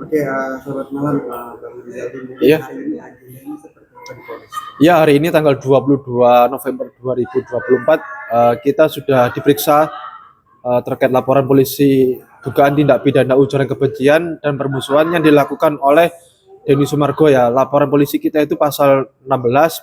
Oke, selamat malam Bang Rizaldi. Iya. Hari ini agendanya seperti apa di Polres? Ya, hari ini tanggal 22 November 2024 kita sudah diperiksa terkait laporan polisi dugaan tindak pidana ujaran kebencian dan permusuhan yang dilakukan oleh Denny Sumargo ya. Laporan polisi kita itu pasal 16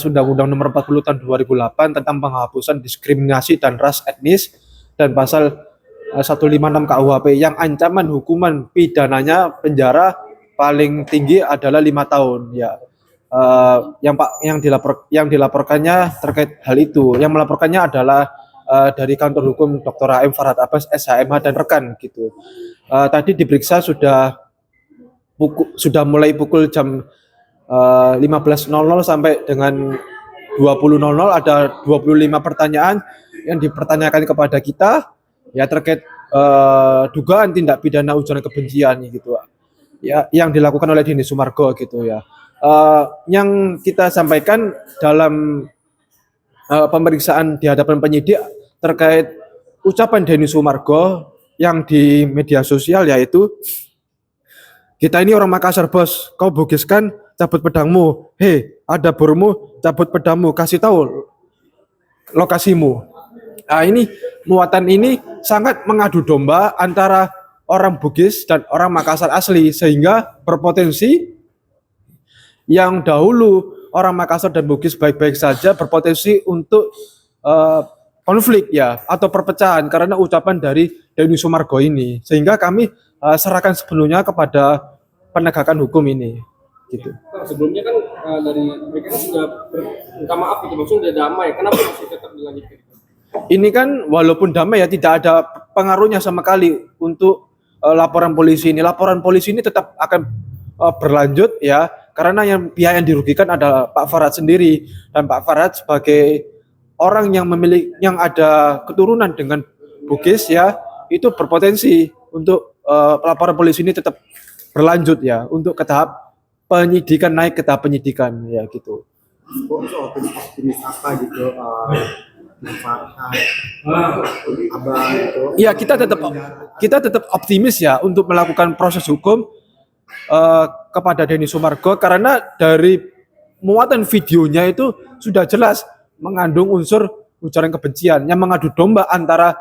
Undang-Undang Nomor 40 Tahun 2008 tentang penghapusan diskriminasi dan ras etnis, dan pasal 156 KUHP yang ancaman hukuman pidananya penjara paling tinggi adalah 5 tahun ya. Yang dilaporkannya terkait hal itu, yang melaporkannya adalah dari kantor hukum Dr. AM Farhad Abbas SHMH dan rekan gitu. Tadi diperiksa sudah mulai pukul jam 15.00 sampai dengan 20.00, ada 25 pertanyaan yang dipertanyakan kepada kita ya terkait dugaan tindak pidana ujaran kebencian gitu ya, yang dilakukan oleh Denny Sumargo gitu ya. Yang kita sampaikan dalam pemeriksaan di hadapan penyidik terkait ucapan Denny Sumargo yang di media sosial, yaitu kita ini orang Makassar bos, kau Bugis kan, cabut pedangmu, hei ada burmu, cabut pedangmu, kasih tahu lokasimu. Nah, ini muatan ini sangat mengadu domba antara orang Bugis dan orang Makassar asli, sehingga berpotensi yang dahulu orang Makassar dan Bugis baik-baik saja berpotensi untuk konflik ya atau perpecahan karena ucapan dari Denny Sumargo ini, sehingga kami serahkan sepenuhnya kepada penegakan hukum ini gitu. Sebelumnya kan dari mereka kan sudah minta maaf gitu, maksudnya sudah damai, kenapa masih tetap dilanjutkan? Ini kan walaupun damai ya tidak ada pengaruhnya sama kali untuk laporan polisi ini. Laporan polisi ini tetap akan berlanjut ya, karena pihak yang dirugikan adalah Pak Farhad sendiri, dan Pak Farhad sebagai orang yang yang ada keturunan dengan Bugis ya, itu berpotensi untuk laporan polisi ini tetap berlanjut ya untuk ke tahap penyidikan, naik ke tahap penyidikan ya gitu. Soal jenis apa gitu, abang gitu. Ya, kita tetap optimis ya untuk melakukan proses hukum kepada Denny Sumargo, karena dari muatan videonya itu sudah jelas mengandung unsur ujaran kebencian yang mengadu domba antara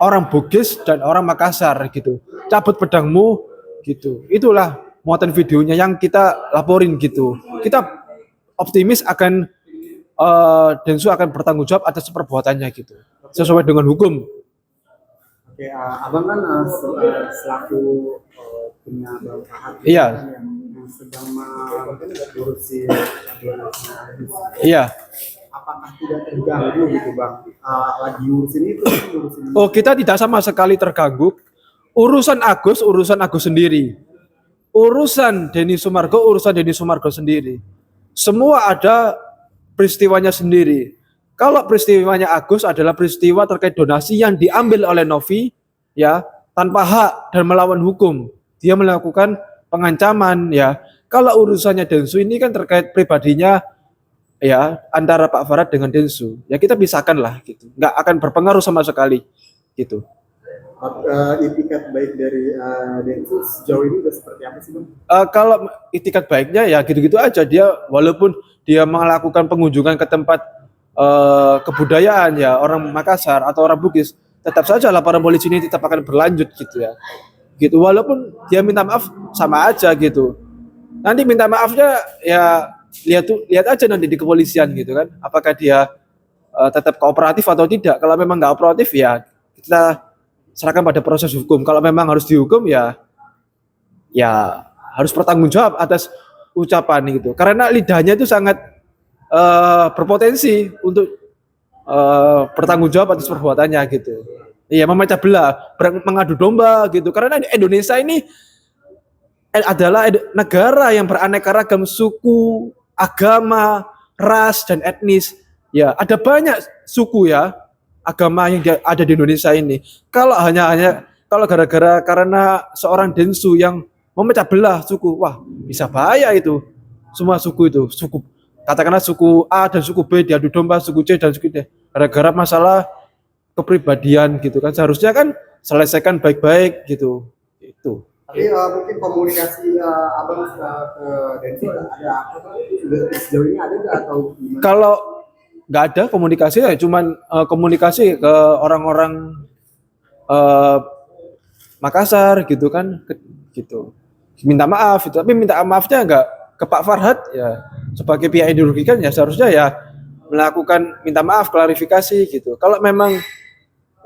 orang Bugis dan orang Makassar gitu. Cabut pedangmu gitu. Itulah muatan videonya yang kita laporin gitu. Kita optimis akan Densu akan bertanggung jawab atas perbuatannya gitu, sesuai dengan hukum. Oke, abang kan selaku punya Bang Farhad Iya. yang sedang mengurusi Iya. apakah tidak terganggu gitu Bang, lagi ngurusin itu Oh, kita tidak sama sekali terganggu. Urusan Agus sendiri. Urusan Denny Sumargo sendiri. Semua ada peristiwanya sendiri. Kalau peristiwanya Agus adalah peristiwa terkait donasi yang diambil oleh Novi ya tanpa hak dan melawan hukum. Dia melakukan pengancaman ya. Kalau urusannya Densu ini kan terkait pribadinya ya antara Pak Farhad dengan Densu. Ya kita pisahkan lah gitu. Nggak akan berpengaruh sama sekali gitu. Itikat baik dari Densu sejauh ini udah seperti apa sih Bang? Kalau itikat baiknya ya gitu-gitu aja, dia walaupun dia melakukan pengunjungan ke tempat kebudayaan ya orang Makassar atau orang Bugis, tetap saja laporan polisi ini tetap akan berlanjut gitu ya. Gitu, walaupun dia minta maaf sama aja gitu. Nanti minta maafnya ya lihat aja nanti di kepolisian gitu kan, apakah dia tetap kooperatif atau tidak. Kalau memang nggak kooperatif ya kita serahkan pada proses hukum. Kalau memang harus dihukum ya harus bertanggung jawab atas ucapan gitu. Karena lidahnya itu sangat berpotensi untuk bertanggung jawab atas perbuatannya gitu. Iya, memecah belah, mengadu domba gitu. Karena Indonesia ini adalah negara yang beraneka ragam suku, agama, ras dan etnis. Ya, ada banyak suku ya, agama yang ada di Indonesia ini. Kalau kalau gara-gara karena seorang Densu yang memecah belah suku, wah bisa bahaya itu. Semua suku itu, katakanlah suku A dan suku B diadu domba, suku C dan suku D. Gara-gara masalah kepribadian gitu kan, seharusnya kan selesaikan baik-baik gitu. Tuh. Tapi mungkin komunikasi abang ke Densu ada apa? Sejauh ini ada nggak atau gimana? Kalau nggak ada komunikasi ya cuman komunikasi ke orang-orang eh, Makassar gitu kan, gitu. Minta maaf itu, tapi minta maafnya nggak ke Pak Farhad ya sebagai pihak yang dirugikan ya seharusnya ya melakukan minta maaf klarifikasi gitu. Kalau memang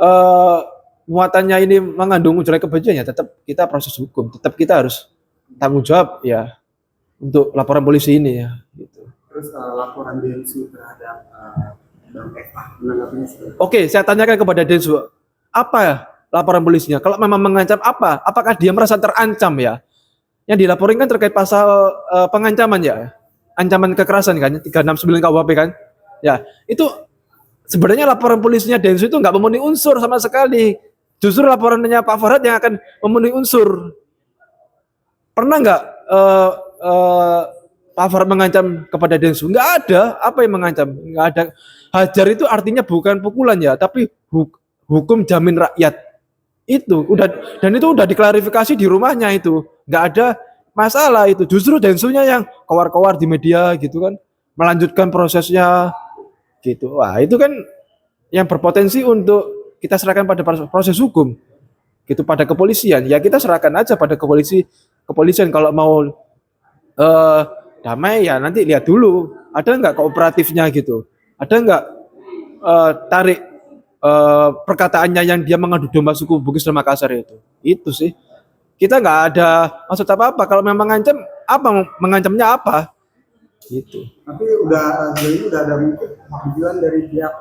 eh, muatannya ini mengandung ujaran kebencian ya tetap kita proses hukum, tetap kita harus tanggung jawab ya untuk laporan polisi ini ya gitu. Terus laporan Densu terhadap Bang Eva menanggapinya seperti apa? Oke, saya tanyakan kepada Densu, apa ya laporan polisinya? Kalau memang mengancam apa? Apakah dia merasa terancam ya? Yang dilaporin kan terkait pasal pengancaman ya, ancaman kekerasan kan, 369 KUHP kan? Ya, itu sebenarnya laporan polisinya Densu itu nggak memenuhi unsur sama sekali. Justru laporannya Pak Farhad yang akan memenuhi unsur. Pernah nggak Pak Farhad mengancam kepada Densu? Nggak ada. Apa yang mengancam? Nggak ada. Hajar itu artinya bukan pukulan ya, tapi hukum jamin rakyat. Itu udah, dan itu udah diklarifikasi di rumahnya itu. Nggak ada masalah itu. Justru Densunya yang kowar-kowar di media gitu kan, melanjutkan prosesnya gitu. Wah, itu kan yang berpotensi untuk kita serahkan pada proses hukum. Gitu pada kepolisian. Ya kita serahkan aja pada kepolisian kalau mau damai ya nanti lihat dulu ada nggak kooperatifnya gitu, ada nggak tarik perkataannya yang dia mengadu domba suku Bugis dan Makassar itu sih kita nggak ada maksud apa kalau memang ngancam apa mengancamnya apa gitu. Tapi sejauh ini udah ada mungkin tujuan dari pihak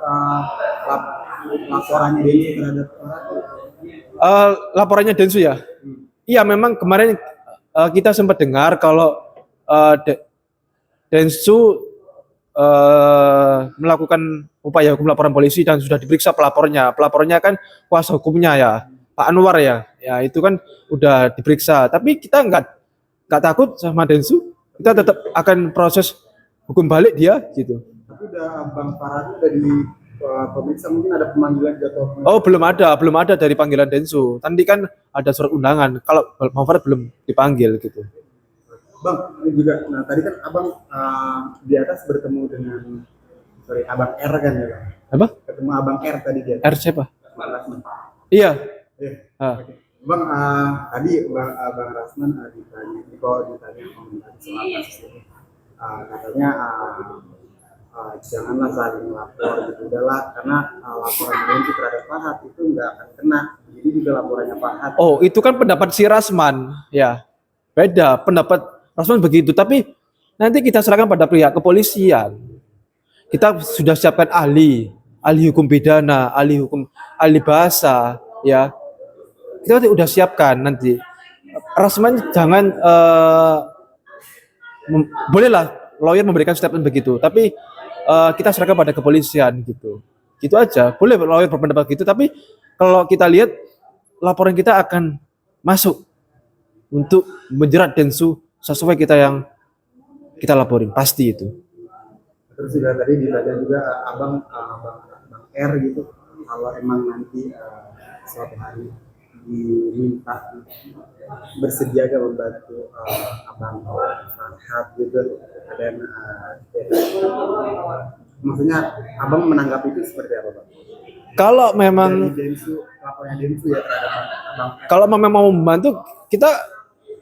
laporannya Densu terhadap Laporannya Densu ya. Iya memang kemarin kita sempat dengar kalau Densu melakukan upaya hukum laporan polisi dan sudah diperiksa pelapornya. Pelapornya kan kuasa hukumnya ya, Pak Anwar ya. Ya itu kan udah diperiksa. Tapi kita nggak takut sama Densu. Kita tetap akan proses hukum balik dia gitu. Tapi udah Bang Farhad udah di pemirsa mungkin ada pemanggilan jatuh. Oh belum ada dari panggilan Densu. Tadi kan ada surat undangan. Kalau Bang Farhad belum dipanggil gitu. Bang, ini juga, nah tadi kan abang di atas bertemu dengan, abang R kan ya Bang? Apa? Ketemu abang R tadi dia. R siapa? Bang Rasman. Iya. Oke. Bang, tadi Bang Rasman kalau ditanya soal kasus ini, katanya janganlah saling lapor gitu, udahlah karena laporan Densu terhadap Farhad itu nggak akan kena, jadi juga laporannya Farhad. Oh itu kan pendapat si Rasman, ya beda pendapat. Rasman begitu, tapi nanti kita serahkan pada pihak kepolisian. Kita sudah siapkan ahli hukum pidana, ahli bahasa, ya. Kita udah siapkan nanti. Rasman jangan bolehlah lawyer memberikan statement begitu, tapi kita serahkan pada kepolisian gitu. Gitu aja. Boleh lawyer berpendapat gitu, tapi kalau kita lihat laporan kita akan masuk untuk menjerat Densu sesuai kita yang kita laporin, pasti itu. Terus juga tadi ditanya juga abang R gitu, kalau emang nanti suatu hari diminta bersedia gak membantu abang Farhad gitu, ada yang maksudnya abang menanggapi itu seperti apa Bang? Kalau memang laporannya Densu ya terhadap abang R. Kalau memang mau membantu kita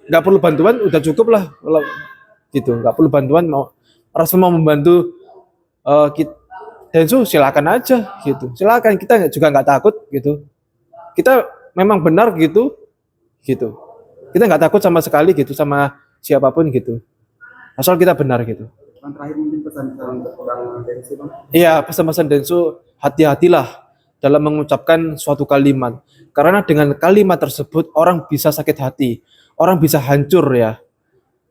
nggak perlu bantuan, udah cukup lah gitu, nggak perlu bantuan. Mau Rasman mau membantu Densu silakan aja gitu, silakan, kita juga nggak takut gitu, kita memang benar gitu, kita nggak takut sama sekali gitu sama siapapun gitu, asal kita benar gitu. Bang, terakhir mungkin pesan-pesan untuk Bang Densu Bang. Iya, pesan-pesan Densu, hati-hatilah dalam mengucapkan suatu kalimat, karena dengan kalimat tersebut orang bisa sakit hati, orang bisa hancur ya.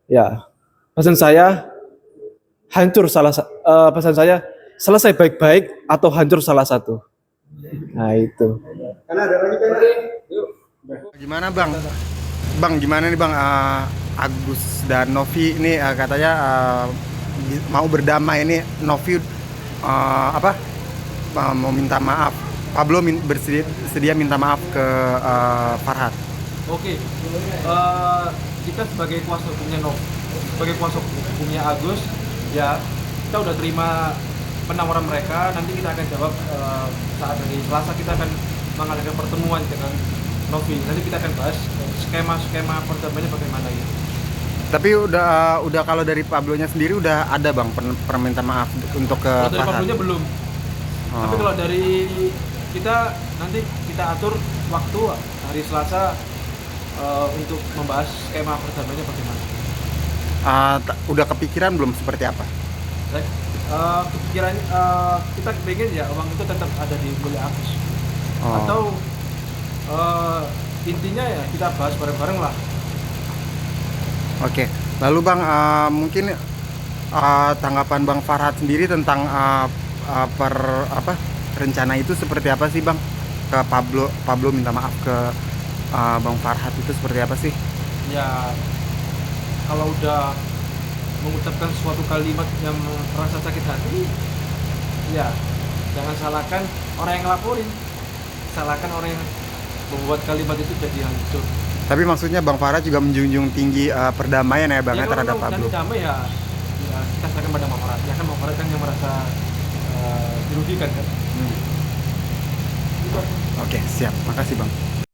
Ya, pesan saya hancur pesan saya selesai baik-baik atau hancur salah satu. Nah itu. Karena ada lagi kan. Gimana Bang? Bang gimana nih Bang? Agus dan Novi ini katanya mau berdamai ini. Novi mau minta maaf. Pablo bersedia minta maaf ke Farhad. Oke, kita sebagai kuasa hukumnya sebagai kuasa hukumnya Agus, ya kita udah terima penawaran mereka. Nanti kita akan jawab saat hari Selasa kita akan mengadakan pertemuan dengan Novi. Nanti kita akan bahas skema perdamaiannya bagaimana gitu. Tapi udah kalau dari Pablonya sendiri udah ada bang permintaan maaf untuk ke Kalau dari Farhat? Pablonya belum. Tapi Oh. kalau dari kita nanti kita atur waktu hari Selasa untuk membahas skema perdamaiannya bagaimana. Udah kepikiran belum seperti apa? Kepikiran kita pengen ya uang itu tetap ada di milik Agus. Oh. Atau intinya ya kita bahas bareng-bareng lah. Oke, lalu bang mungkin tanggapan bang Farhat sendiri tentang rencana itu seperti apa sih bang? Ke Pablo minta maaf ke bang Farhat itu seperti apa sih? Ya kalau udah mengucapkan suatu kalimat yang merasa sakit hati, ya jangan salahkan orang yang ngelaporin, salahkan orang yang membuat kalimat itu jadi hancur. Tapi maksudnya bang Farhat juga menjunjung tinggi perdamaian ya bang Ya, ya, terhadap kalau Pablo. nanti damai ya kita serahkan pada Bang Farhat. Ya kan Bang Farhat kan yang merasa dirugikan kan. Oke, siap. Makasih bang.